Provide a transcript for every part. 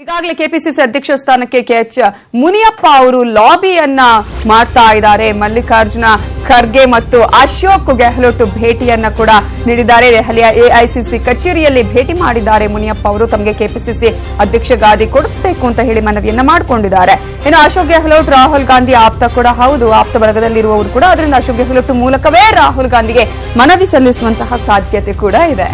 ಈಗಾಗಲೇ ಕೆಪಿಸಿಸಿ ಅಧ್ಯಕ್ಷ ಸ್ಥಾನಕ್ಕೆ ಕೆಎಚ್ ಮುನಿಯಪ್ಪ ಅವರು ಲಾಬಿಯನ್ನ ಮಾಡ್ತಾ ಇದ್ದಾರೆ. ಮಲ್ಲಿಕಾರ್ಜುನ ಖರ್ಗೆ ಮತ್ತು ಅಶೋಕ್ ಗೆಹ್ಲೋಟ್ ಭೇಟಿಯನ್ನ ಕೂಡ ನೀಡಿದ್ದಾರೆ. ದೆಹಲಿಯ ಎಐಸಿಸಿ ಕಚೇರಿಯಲ್ಲಿ ಭೇಟಿ ಮಾಡಿದ್ದಾರೆ. ಮುನಿಯಪ್ಪ ಅವರು ತಮಗೆ ಕೆಪಿಸಿಸಿ ಅಧ್ಯಕ್ಷ ಗಾದಿ ಕೊಡಿಸಬೇಕು ಅಂತ ಹೇಳಿ ಮನವಿಯನ್ನ ಮಾಡಿಕೊಂಡಿದ್ದಾರೆ. ಇನ್ನು ಅಶೋಕ್ ಗೆಹ್ಲೋಟ್ ರಾಹುಲ್ ಗಾಂಧಿ ಆಪ್ತ ಕೂಡ ಹೌದು, ಆಪ್ತ ಬಳಗದಲ್ಲಿರುವವರು ಕೂಡ. ಅದರಿಂದ ಅಶೋಕ್ ಗೆಹ್ಲೋಟ್ ಮೂಲಕವೇ ರಾಹುಲ್ ಗಾಂಧಿಗೆ ಮನವಿ ಸಲ್ಲಿಸುವಂತಹ ಸಾಧ್ಯತೆ ಕೂಡ ಇದೆ.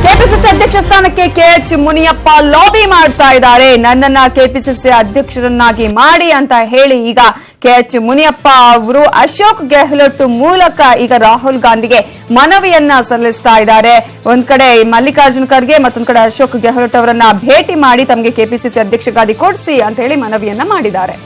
ಕೆಪಿಸಿಸಿ ಅಧ್ಯಕ್ಷ ಸ್ಥಾನಕ್ಕೆ ಕೆಎಚ್ ಮುನಿಯಪ್ಪ ಲಾಬಿ ಮಾಡ್ತಾ ಇದ್ದಾರೆ. ನನ್ನನ್ನ ಕೆಪಿಸಿಸಿ ಅಧ್ಯಕ್ಷರನ್ನಾಗಿ ಮಾಡಿ ಅಂತ ಹೇಳಿ ಈಗ ಕೆಎಚ್ ಮುನಿಯಪ್ಪ ಅವರು ಅಶೋಕ್ ಗೆಹ್ಲೋಟ್ ಮೂಲಕ ಈಗ ರಾಹುಲ್ ಗಾಂಧಿಗೆ ಮನವಿಯನ್ನ ಸಲ್ಲಿಸ್ತಾ ಇದ್ದಾರೆ. ಒಂದ್ ಕಡೆ ಮಲ್ಲಿಕಾರ್ಜುನ ಖರ್ಗೆ, ಮತ್ತೊಂದ್ ಕಡೆ ಅಶೋಕ್ ಗೆಹ್ಲೋಟ್ ಅವರನ್ನ ಭೇಟಿ ಮಾಡಿ ತಮಗೆ ಕೆಪಿಸಿಸಿ ಅಧ್ಯಕ್ಷ ಗಾದಿ ಕೊಡಿಸಿ ಅಂತ ಹೇಳಿ ಮನವಿಯನ್ನ ಮಾಡಿದ್ದಾರೆ.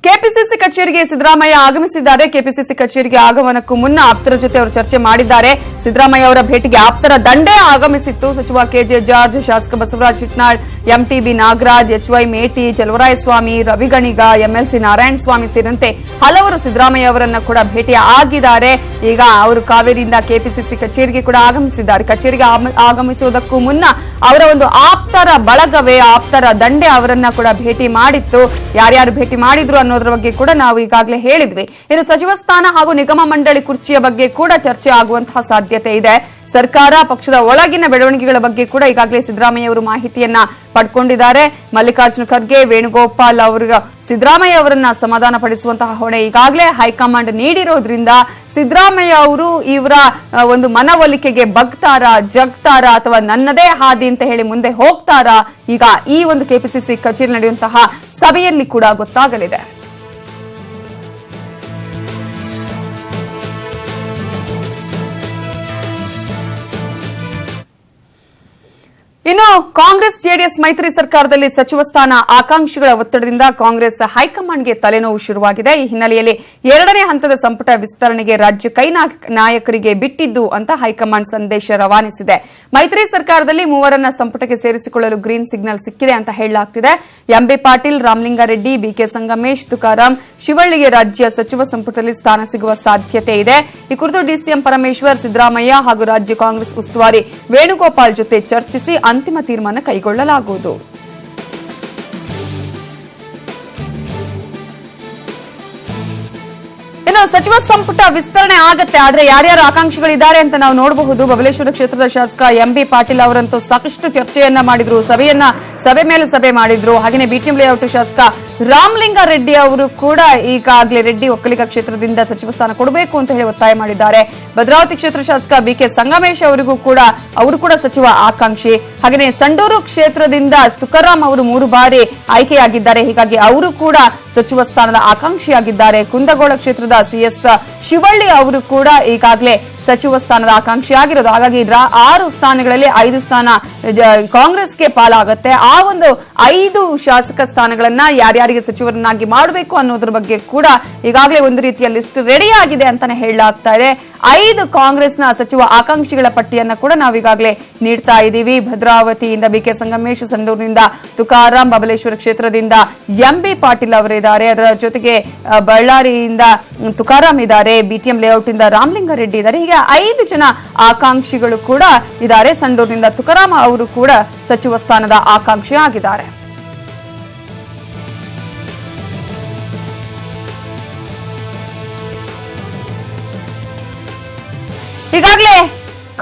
ಕೆಪಿಸಿಸಿ ಕಚೇರಿಗೆ ಸಿದ್ದರಾಮಯ್ಯ ಆಗಮಿಸಿದ್ದಾರೆ. ಕೆಪಿಸಿಸಿ ಕಚೇರಿಗೆ ಆಗಮನಕ್ಕೂ ಮುನ್ನ ಆಪ್ತರ ಜೊತೆ ಅವರು ಚರ್ಚೆ ಮಾಡಿದ್ದಾರೆ. ಸಿದ್ದರಾಮಯ್ಯ ಅವರ ಭೇಟಿಗೆ ಆಪ್ತರ ದಂಡೇ ಆಗಮಿಸಿತ್ತು. ಸಚಿವ ಕೆಜೆ ಜಾರ್ಜ್, ಶಾಸಕ ಬಸವರಾಜ ಹಿಟ್ನಾಳ್, ಎಂಟಿಬಿ ನಾಗರಾಜ್, ಎಚ್ವೈ ಮೇಟಿ, ಚಲುವರಾಯಸ್ವಾಮಿ, ರವಿಗಣಿಗ, ಎಂಎಲ್ಸಿ ನಾರಾಯಣಸ್ವಾಮಿ ಸೇರಿದಂತೆ ಹಲವರು ಸಿದ್ದರಾಮಯ್ಯ ಅವರನ್ನ ಕೂಡ ಭೇಟಿ ಆಗಿದ್ದಾರೆ. ಈಗ ಅವರು ಕಾವೇರಿಯಿಂದ ಕೆಪಿಸಿಸಿ ಕಚೇರಿಗೆ ಕೂಡ ಆಗಮಿಸಿದ್ದಾರೆ. ಕಚೇರಿಗೆ ಆಗಮಿಸುವುದಕ್ಕೂ ಮುನ್ನ ಅವರ ಒಂದು ಆಪ್ತರ ಬಳಗವೇ, ಆಪ್ತರ ದಂಡೆ ಅವರನ್ನ ಕೂಡ ಭೇಟಿ ಮಾಡಿತ್ತು. ಯಾರ್ಯಾರು ಭೇಟಿ ಮಾಡಿದ್ರು ಅನ್ನೋದ್ರ ಬಗ್ಗೆ ಕೂಡ ನಾವು ಈಗಾಗಲೇ ಹೇಳಿದ್ವಿ. ಇನ್ನು ಸಚಿವ ಸ್ಥಾನ ಹಾಗೂ ನಿಗಮ ಮಂಡಳಿ ಕುರ್ಚಿಯ ಬಗ್ಗೆ ಕೂಡ ಚರ್ಚೆ ಆಗುವಂತಹ ಸಾಧ್ಯತೆ ಇದೆ. ಸರ್ಕಾರ ಪಕ್ಷದ ಒಳಗಿನ ಬೆಳವಣಿಗೆಗಳ ಬಗ್ಗೆ ಕೂಡ ಈಗಾಗಲೇ ಸಿದ್ದರಾಮಯ್ಯ ಅವರು ಮಾಹಿತಿಯನ್ನ ಪಡ್ಕೊಂಡಿದ್ದಾರೆ. ಮಲ್ಲಿಕಾರ್ಜುನ ಖರ್ಗೆ, ವೇಣುಗೋಪಾಲ್ ಅವರು ಸಿದ್ದರಾಮಯ್ಯ ಅವರನ್ನ ಸಮಾಧಾನ ಪಡಿಸುವಂತಹ ಹೊಣೆ ಈಗಾಗಲೇ ಹೈಕಮಾಂಡ್ ನೀಡಿರೋದ್ರಿಂದ ಸಿದ್ದರಾಮಯ್ಯ ಅವರು ಇವರ ಒಂದು ಮನವೊಲಿಕೆಗೆ ಬಗ್ತಾರಾ, ಜಗ್ತಾರಾ ಅಥವಾ ನನ್ನದೇ ಹಾದಿ ಅಂತ ಹೇಳಿ ಮುಂದೆ ಹೋಗ್ತಾರಾ, ಈಗ ಈ ಒಂದು ಕೆಪಿಸಿಸಿ ಕಚೇರಿ ನಡೆಯುವಂತಹ ಸಭೆಯಲ್ಲಿ ಕೂಡ ಗೊತ್ತಾಗಲಿದೆ. ಇನ್ನು ಕಾಂಗ್ರೆಸ್ ಜೆಡಿಎಸ್ ಮೈತ್ರಿ ಸರ್ಕಾರದಲ್ಲಿ ಸಚಿವ ಸ್ಥಾನ ಆಕಾಂಕ್ಷಿಗಳ ಒತ್ತಡದಿಂದ ಕಾಂಗ್ರೆಸ್ ಹೈಕಮಾಂಡ್ಗೆ ತಲೆನೋವು ಶುರುವಾಗಿದೆ. ಈ ಹಿನ್ನೆಲೆಯಲ್ಲಿ ಎರಡನೇ ಹಂತದ ಸಂಪುಟ ವಿಸ್ತರಣೆಗೆ ರಾಜ್ಯ ಕೈ ನಾಯಕರಿಗೆ ಬಿಟ್ಟಿದ್ದು ಅಂತ ಹೈಕಮಾಂಡ್ ಸಂದೇಶ ರವಾನಿಸಿದೆ. ಮೈತ್ರಿ ಸರ್ಕಾರದಲ್ಲಿ ಮೂವರನ್ನ ಸಂಪುಟಕ್ಕೆ ಸೇರಿಸಿಕೊಳ್ಳಲು ಗ್ರೀನ್ ಸಿಗ್ನಲ್ ಸಿಕ್ಕಿದೆ ಅಂತ ಹೇಳಲಾಗ್ತಿದೆ. ಎಂಬಿ ಪಾಟೀಲ್, ರಾಮಲಿಂಗಾರೆಡ್ಡಿ, ಬಿಕೆ ಸಂಗಮೇಶ್, ತುಕಾರಾಂ, ಶಿವಳ್ಳಿಗೆ ರಾಜ್ಯ ಸಚಿವ ಸಂಪುಟದಲ್ಲಿ ಸ್ಥಾನ ಸಿಗುವ ಸಾಧ್ಯತೆ ಇದೆ. ಈ ಕುರಿತು ಡಿಸಿಎಂ ಪರಮೇಶ್ವರ್, ಸಿದ್ದರಾಮಯ್ಯ ಹಾಗೂ ರಾಜ್ಯ ಕಾಂಗ್ರೆಸ್ ಉಸ್ತುವಾರಿ ವೇಣುಗೋಪಾಲ್ ಜೊತೆ ಚರ್ಚಿಸಿ ಅಂತಿಮ ತೀರ್ಮಾನ ಕೈಗೊಳ್ಳಲಾಗುವುದು. ಇನ್ನು ಸಚಿವ ಸಂಪುಟ ವಿಸ್ತರಣೆ ಆಗತ್ತೆ, ಆದ್ರೆ ಯಾರ್ಯಾರು ಆಕಾಂಕ್ಷಿಗಳಿದ್ದಾರೆ ಅಂತ ನಾವು ನೋಡಬಹುದು. ಬಬಲೇಶ್ವರ ಕ್ಷೇತ್ರದ ಶಾಸಕ ಎಂಬಿ ಪಾಟೀಲ್ ಅವರಂತೂ ಸಾಕಷ್ಟು ಚರ್ಚೆಯನ್ನ ಮಾಡಿದ್ರು, ಸಭೆ ಮೇಲೆ ಸಭೆ ಮಾಡಿದ್ರು. ಹಾಗೆಯೇ ಬಿಟಿಎಂ ಲೇಔಟ್ ಶಾಸಕ ರಾಮಲಿಂಗಾರೆಡ್ಡಿ ಅವರು ಕೂಡ ಈಗಾಗಲೇ ರೆಡ್ಡಿ ಒಕ್ಕಲಿಗ ಕ್ಷೇತ್ರದಿಂದ ಸಚಿವ ಸ್ಥಾನ ಕೊಡಬೇಕು ಅಂತ ಹೇಳಿ ಒತ್ತಾಯ ಮಾಡಿದ್ದಾರೆ. ಭದ್ರಾವತಿ ಕ್ಷೇತ್ರ ಶಾಸಕ ಬಿಕೆ ಸಂಗಮೇಶ್ ಅವರು ಕೂಡ ಸಚಿವ ಆಕಾಂಕ್ಷಿ. ಹಾಗೆಯೇ ಸಂಡೂರು ಕ್ಷೇತ್ರದಿಂದ ತುಕಾರಾಂ ಅವರು 3 ಬಾರಿ ಆಯ್ಕೆಯಾಗಿದ್ದಾರೆ. ಹೀಗಾಗಿ ಅವರು ಕೂಡ ಸಚಿವ ಸ್ಥಾನದ ಆಕಾಂಕ್ಷಿಯಾಗಿದ್ದಾರೆ. ಕುಂದಗೋಳ ಕ್ಷೇತ್ರದ ಸಿಎಸ್ ಶಿವಳ್ಳಿ ಅವರು ಕೂಡ ಈಗಾಗಲೇ ಸಚಿವ ಸ್ಥಾನದ ಆಕಾಂಕ್ಷಿಯಾಗಿರೋದು. ಹಾಗಾಗಿ 6 ಸ್ಥಾನಗಳಲ್ಲಿ 5 ಸ್ಥಾನ ಕಾಂಗ್ರೆಸ್ಗೆ ಪಾಲಾಗುತ್ತೆ. ಆ ಒಂದು 5 ಶಾಸಕ ಸ್ಥಾನಗಳನ್ನ ಯಾರ್ಯಾರಿಗೆ ಸಚಿವರನ್ನಾಗಿ ಮಾಡಬೇಕು ಅನ್ನೋದ್ರ ಬಗ್ಗೆ ಕೂಡ ಈಗಾಗಲೇ ಒಂದು ರೀತಿಯ ಲಿಸ್ಟ್ ರೆಡಿ ಆಗಿದೆ ಅಂತಾನೆ ಹೇಳಲಾಗ್ತಾ ಇದೆ. 5 ಕಾಂಗ್ರೆಸ್ನ ಸಚಿವ ಆಕಾಂಕ್ಷಿಗಳ ಪಟ್ಟಿಯನ್ನ ಕೂಡ ನಾವು ಈಗಾಗಲೇ ನೀಡ್ತಾ ಇದ್ದೀವಿ. ಭದ್ರಾವತಿಯಿಂದ ಬಿಕೆ ಸಂಗಮೇಶ್, ಸಂಡೂರಿನಿಂದ ತುಕಾರಾಂ, ಬಬಲೇಶ್ವರ ಕ್ಷೇತ್ರದಿಂದ ಎಂಬಿ ಪಾಟೀಲ್ ಅವರಿದ್ದಾರೆ. ಅದರ ಜೊತೆಗೆ ಬಳ್ಳಾರಿಯಿಂದ ತುಕಾರಾಂ ಇದ್ದಾರೆ, ಬಿಟಿಎಂ ಲೇಔಟ್ ಇಂದ ರಾಮಲಿಂಗಾರೆಡ್ಡಿ ಇದ್ದಾರೆ. ಹೀಗೆ 5 ಜನ ಆಕಾಂಕ್ಷಿಗಳು ಕೂಡ ಇದ್ದಾರೆ. ಸಂಡೂರಿನಿಂದ ತುಕಾರಾಂ ಅವರು ಕೂಡ ಸಚಿವ ಸ್ಥಾನದ ಆಕಾಂಕ್ಷಿ ಆಗಿದ್ದಾರೆ. ಈಗಾಗಲೇ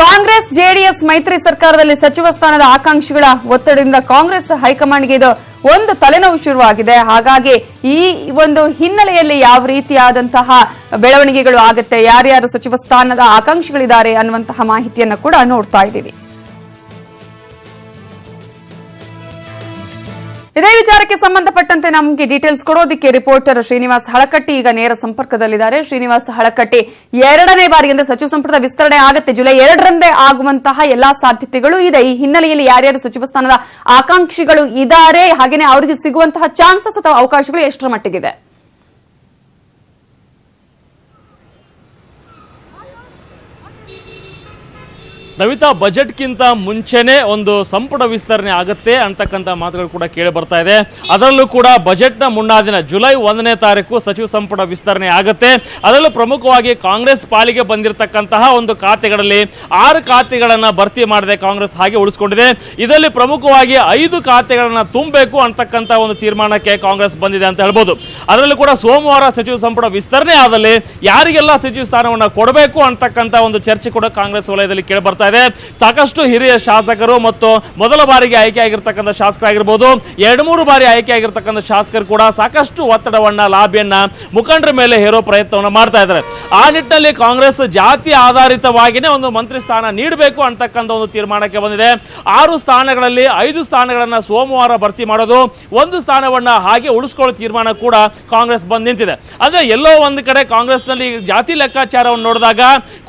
ಕಾಂಗ್ರೆಸ್ ಜೆಡಿಎಸ್ ಮೈತ್ರಿ ಸರ್ಕಾರದಲ್ಲಿ ಸಚಿವ ಸ್ಥಾನದ ಆಕಾಂಕ್ಷಿಗಳ ಒತ್ತಡದಿಂದ ಕಾಂಗ್ರೆಸ್ ಹೈಕಮಾಂಡ್ಗೆ ಇದು ಒಂದು ತಲೆನೋವು ಶುರುವಾಗಿದೆ. ಹಾಗಾಗಿ ಈ ಒಂದು ಹಿನ್ನೆಲೆಯಲ್ಲಿ ಯಾವ ರೀತಿಯಾದಂತಹ ಬೆಳವಣಿಗೆಗಳು ಆಗುತ್ತೆ, ಯಾರ್ಯಾರು ಸಚಿವ ಸ್ಥಾನದ ಆಕಾಂಕ್ಷಿಗಳಿದ್ದಾರೆ ಅನ್ನುವಂತಹ ಮಾಹಿತಿಯನ್ನ ಕೂಡ ನೋಡ್ತಾ ಇದ್ದೀವಿ. ಇದೇ ವಿಚಾರಕ್ಕೆ ಸಂಬಂಧಪಟ್ಟಂತೆ ನಮಗೆ ಡೀಟೇಲ್ಸ್ ಕೊಡೋದಕ್ಕೆ ರಿಪೋರ್ಟರ್ ಶ್ರೀನಿವಾಸ್ ಹಳಕಟ್ಟಿ ಈಗ ನೇರ ಸಂಪರ್ಕದಲ್ಲಿದ್ದಾರೆ. ಶ್ರೀನಿವಾಸ್ ಹಳಕಟ್ಟಿ, ಎರಡನೇ ಬಾರಿ ಅಂದ್ರೆ ಸಚಿವ ಸಂಪುಟದ ವಿಸ್ತರಣೆ ಆಗುತ್ತೆ, ಜುಲೈ 2ರಂದೇ ಆಗುವಂತಹ ಎಲ್ಲಾ ಸಾಧ್ಯತೆಗಳು ಇದೆ. ಈ ಹಿನ್ನೆಲೆಯಲ್ಲಿ ಯಾರ್ಯಾರು ಸಚಿವ ಸ್ಥಾನದ ಆಕಾಂಕ್ಷಿಗಳು ಇದ್ದಾರೆ, ಹಾಗೆಯೇ ಅವರಿಗೆ ಸಿಗುವಂತಹ ಚಾನ್ಸಸ್ ಅಥವಾ ಅವಕಾಶಗಳು ಎಷ್ಟರ ಮಟ್ಟಿಗಿದೆ? ನವಿತಾ, ಬಜೆಟ್ಗಿಂತ ಮುಂಚೆನೆ ಒಂದು ಸಂಪುಟ ವಿಸ್ತರಣೆ ಆಗುತ್ತೆ ಅಂತಕ್ಕಂಥ ಮಾತುಗಳು ಕೂಡ ಕೇಳಿ ಬರ್ತಾ ಇದೆ. ಅದರಲ್ಲೂ ಕೂಡ ಬಜೆಟ್ನ ಮುನ್ನಾ ದಿನ ಜುಲೈ 1ನೇ ತಾರೀಕು ಸಚಿವ ಸಂಪುಟ ವಿಸ್ತರಣೆ ಆಗುತ್ತೆ. ಅದರಲ್ಲೂ ಪ್ರಮುಖವಾಗಿ ಕಾಂಗ್ರೆಸ್ ಪಾಲಿಗೆ ಬಂದಿರತಕ್ಕಂತಹ ಒಂದು ಖಾತೆಗಳಲ್ಲಿ 6 ಖಾತೆಗಳನ್ನ ಭರ್ತಿ ಮಾಡದೆ ಕಾಂಗ್ರೆಸ್ ಹಾಗೆ ಉಳಿಸಿಕೊಂಡಿದೆ. ಇದರಲ್ಲಿ ಪ್ರಮುಖವಾಗಿ 5 ಖಾತೆಗಳನ್ನ ತುಂಬಬೇಕು ಅಂತಕ್ಕಂಥ ಒಂದು ತೀರ್ಮಾನಕ್ಕೆ ಕಾಂಗ್ರೆಸ್ ಬಂದಿದೆ ಅಂತ ಹೇಳ್ಬೋದು. ಅದರಲ್ಲೂ ಕೂಡ ಸೋಮವಾರ ಸಚಿವ ಸಂಪುಟ ವಿಸ್ತರಣೆ ಆದಲ್ಲಿ ಯಾರಿಗೆಲ್ಲ ಸಚಿವ ಸ್ಥಾನವನ್ನ ಕೊಡಬೇಕು ಅಂತಕ್ಕಂಥ ಒಂದು ಚರ್ಚೆ ಕೂಡ ಕಾಂಗ್ರೆಸ್ ವಲಯದಲ್ಲಿ ಕೇಳಿ ಬರ್ತಾ ಇದೆ. ಸಾಕಷ್ಟು ಹಿರಿಯ ಶಾಸಕರು ಮತ್ತು ಮೊದಲ ಬಾರಿಗೆ ಆಯ್ಕೆ ಆಗಿರ್ತಕ್ಕಂಥ ಶಾಸಕರಾಗಿರ್ಬೋದು, 2-3 ಬಾರಿ ಆಯ್ಕೆ ಆಗಿರ್ತಕ್ಕಂಥ ಶಾಸಕರು ಕೂಡ ಸಾಕಷ್ಟು ಒತ್ತಡವನ್ನ, ಲಾಬಿಯನ್ನ ಮುಖಂಡರ ಮೇಲೆ ಹೇರೋ ಪ್ರಯತ್ನವನ್ನ ಮಾಡ್ತಾ ಇದ್ದಾರೆ. ಆ ನಿಟ್ಟಿನಲ್ಲಿ ಕಾಂಗ್ರೆಸ್ ಜಾತಿ ಆಧಾರಿತವಾಗಿನೇ ಒಂದು ಮಂತ್ರಿ ಸ್ಥಾನ ನೀಡಬೇಕು ಅಂತಕ್ಕಂಥ ಒಂದು ತೀರ್ಮಾನಕ್ಕೆ ಬಂದಿದೆ. 6 ಸ್ಥಾನಗಳಲ್ಲಿ 5 ಸ್ಥಾನಗಳನ್ನ ಸೋಮವಾರ ಭರ್ತಿ ಮಾಡೋದು, 1 ಸ್ಥಾನವನ್ನ ಹಾಗೆ ಉಳಿಸ್ಕೊಳ್ಳೋ ತೀರ್ಮಾನ ಕೂಡ ಕಾಂಗ್ರೆಸ್ ಬಂದ್ ನಿಂತಿದೆ. ಅಂದ್ರೆ ಎಲ್ಲೋ ಒಂದು ಕಡೆ ಕಾಂಗ್ರೆಸ್ನಲ್ಲಿ ಜಾತಿ ಲೆಕ್ಕಾಚಾರವನ್ನು ನೋಡಿದಾಗ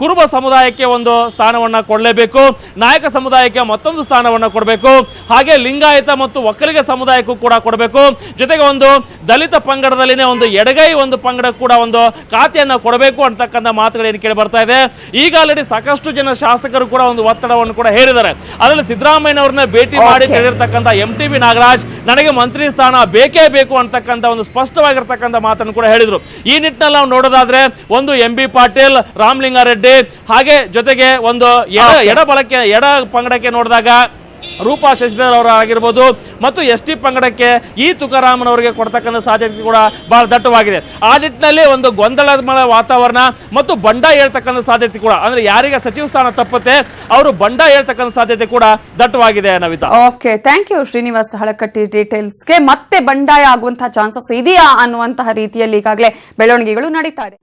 ಕುರುಬ ಸಮುದಾಯಕ್ಕೆ ಒಂದು ಸ್ಥಾನವನ್ನ ಕೊಡಲೇಬೇಕು, ನಾಯಕ ಸಮುದಾಯಕ್ಕೆ ಮತ್ತೊಂದು ಸ್ಥಾನವನ್ನ ಕೊಡಬೇಕು, ಹಾಗೆ ಲಿಂಗಾಯತ ಮತ್ತು ಒಕ್ಕಲಿಗ ಸಮುದಾಯಕ್ಕೂ ಕೂಡ ಕೊಡಬೇಕು, ಜೊತೆಗೆ ಒಂದು ದಲಿತ ಪಂಗಡದಲ್ಲಿನೇ ಒಂದು ಎಡಗೈ ಒಂದು ಪಂಗಡ ಕೂಡ ಒಂದು ಖಾತೆಯನ್ನ ಕೊಡಬೇಕು ಅಂತಕ್ಕಂಥ ಮಾತುಗಳೇನು ಕೇಳಿ ಬರ್ತಾ ಇದೆ. ಈಗ ಆಲ್ರೆಡಿ ಸಾಕಷ್ಟು ಜನ ಶಾಸಕರು ಕೂಡ ಒಂದು ಒತ್ತಡವನ್ನು ಕೂಡ ಹೇರಿದ್ದಾರೆ. ಅದರಲ್ಲಿ ಸಿದ್ದರಾಮಯ್ಯನವ್ರನ್ನ ಭೇಟಿ ಮಾಡಿ ಕೇಳಿರ್ತಕ್ಕಂಥ MTB ನಾಗರಾಜ್ ನನಗೆ ಮಂತ್ರಿ ಸ್ಥಾನ ಬೇಕೇ ಬೇಕು ಅಂತಕ್ಕಂಥ ಒಂದು ಸ್ಪಷ್ಟವಾಗಿರ್ತಕ್ಕಂಥ ಮಾತನ್ನು ಕೂಡ ಹೇಳಿದ್ರು. ಈ ನಿಟ್ಟಿನಲ್ಲಿ ನಾವು ನೋಡೋದಾದ್ರೆ ಒಂದು MB ಪಾಟೀಲ್, ರಾಮಲಿಂಗಾರೆಡ್ಡಿ, ಹಾಗೆ ಜೊತೆಗೆ ಒಂದು ಎಡ ಪಂಗಡಕ್ಕೆ ನೋಡಿದಾಗ ರೂಪಾ ಶಶಿಧರ್ ಅವರಾಗಿರ್ಬೋದು ಮತ್ತು ST ಪಂಗಡಕ್ಕೆ ತುಕಾರಾಮನವರಿಗೆ ಕೊಡ್ತಕ್ಕಂಥ ಸಾಧ್ಯತೆ ಕೂಡ ಬಹಳ ದಟ್ಟವಾಗಿದೆ. ಆ ನಿಟ್ಟಿನಲ್ಲಿ ಒಂದು ಗೊಂದಲಮಯ ವಾತಾವರಣ ಮತ್ತು ಬಂಡ ಹೇಳ್ತಕ್ಕಂಥ ಸಾಧ್ಯತೆ ಕೂಡ, ಅಂದ್ರೆ ಯಾರಿಗೆ ಸಚಿವ ಸ್ಥಾನ ತಪ್ಪುತ್ತೆ ಅವರು ಬಂಡ ಹೇಳ್ತಕ್ಕಂಥ ಸಾಧ್ಯತೆ ಕೂಡ ದಟ್ಟವಾಗಿದೆ. Navitha, okay, thank you Srinivas Halakatti ಡೀಟೇಲ್ಸ್ಗೆ. ಮತ್ತೆ ಬಂಡಾಯ ಆಗುವಂತಹ ಚಾನ್ಸಸ್ ಇದೆಯಾ ಅನ್ನುವಂತಹ ರೀತಿಯಲ್ಲಿ ಈಗಾಗಲೇ ಬೆಳವಣಿಗೆಗಳು ನಡೀತಾ ಇದೆ.